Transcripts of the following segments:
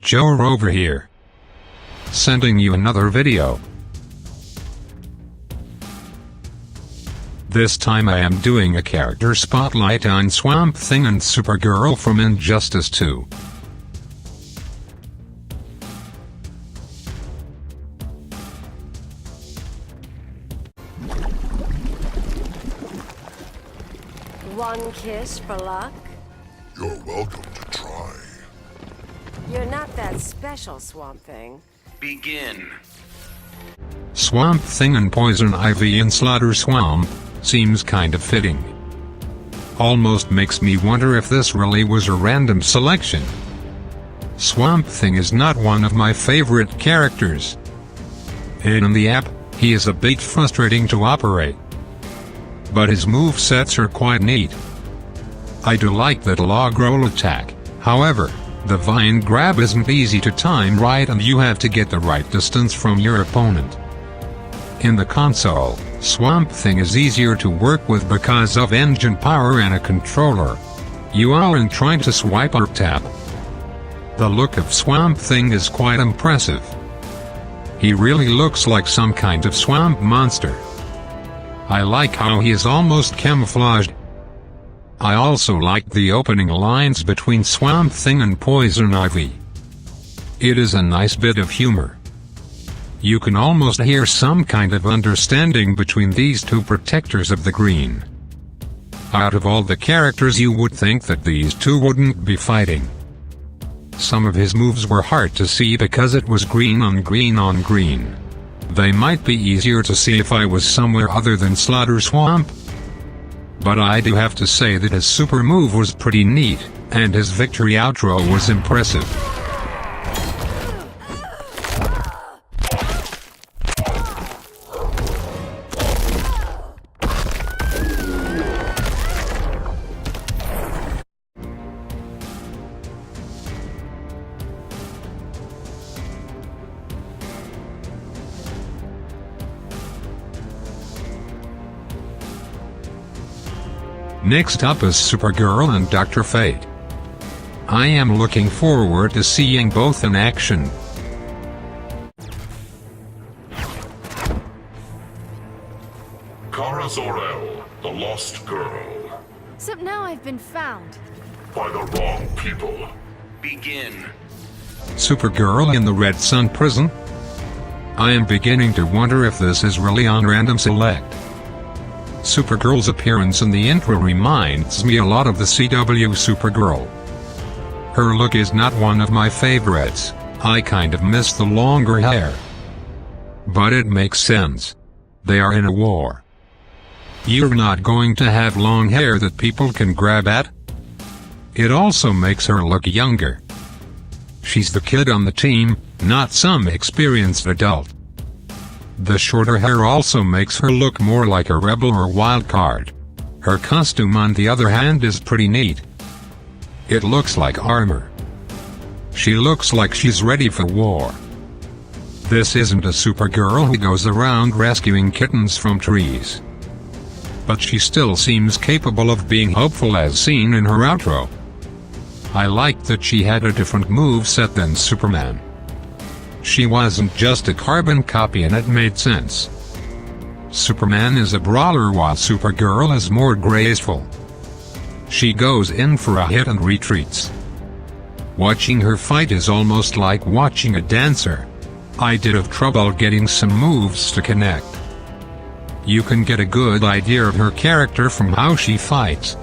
Joe over here, sending you another video. This time I am doing a character spotlight on Swamp Thing and Supergirl from Injustice 2. One kiss for luck? You're welcome to try. You're not that special, Swamp Thing. Begin. Swamp Thing and Poison Ivy in Slaughter Swamp seems kind of fitting. Almost makes me wonder if this really was a random selection. Swamp Thing is not one of my favorite characters. In the app, he is a bit frustrating to operate, but his movesets are quite neat. I do like that log roll attack, however, the vine grab isn't easy to time right and you have to get the right distance from your opponent. In the console, Swamp Thing is easier to work with because of engine power and a controller. You aren't trying to swipe or tap. The look of Swamp Thing is quite impressive. He really looks like some kind of swamp monster. I like how he is almost camouflaged. I also like the opening lines between Swamp Thing and Poison Ivy. It is a nice bit of humor. You can almost hear some kind of understanding between these two protectors of the green. Out of all the characters you would think that these two wouldn't be fighting. Some of his moves were hard to see because it was green on green on green. They might be easier to see if I was somewhere other than Slaughter Swamp. But I do have to say that his super move was pretty neat, and his victory outro was impressive. Next up is Supergirl and Dr. Fate. I am looking forward to seeing both in action. Kara Zor-El, the lost girl. Except now I've been found. By the wrong people. Begin. Supergirl in the Red Sun prison? I am beginning to wonder if this is really on random select. Supergirl's appearance in the intro reminds me a lot of the CW Supergirl. Her look is not one of my favorites. I kind of miss the longer hair. But it makes sense. They are in a war. You're not going to have long hair that people can grab at. It also makes her look younger. She's the kid on the team, not some experienced adult. The shorter hair also makes her look more like a rebel or wild card. Her costume on the other hand is pretty neat. It looks like armor. She looks like she's ready for war. This isn't a Supergirl who goes around rescuing kittens from trees. But she still seems capable of being hopeful as seen in her outro. I liked that she had a different moveset than Superman. She wasn't just a carbon copy and it made sense. Superman is a brawler while Supergirl is more graceful. She goes in for a hit and retreats. Watching her fight is almost like watching a dancer. I did have trouble getting some moves to connect. You can get a good idea of her character from how she fights.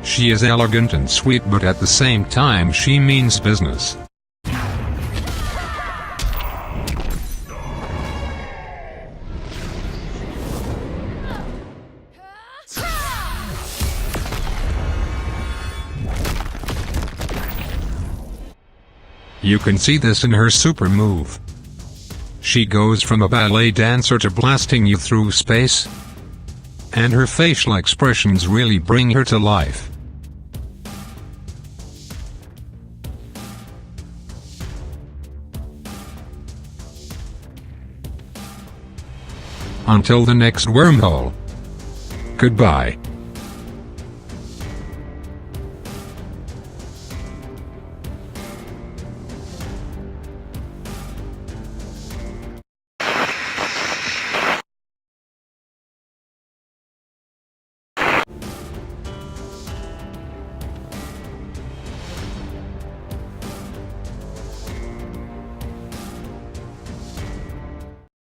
She is elegant and sweet, but at the same time she means business. You can see this in her super move. She goes from a ballet dancer to blasting you through space. And her facial expressions really bring her to life. Until the next wormhole. Goodbye.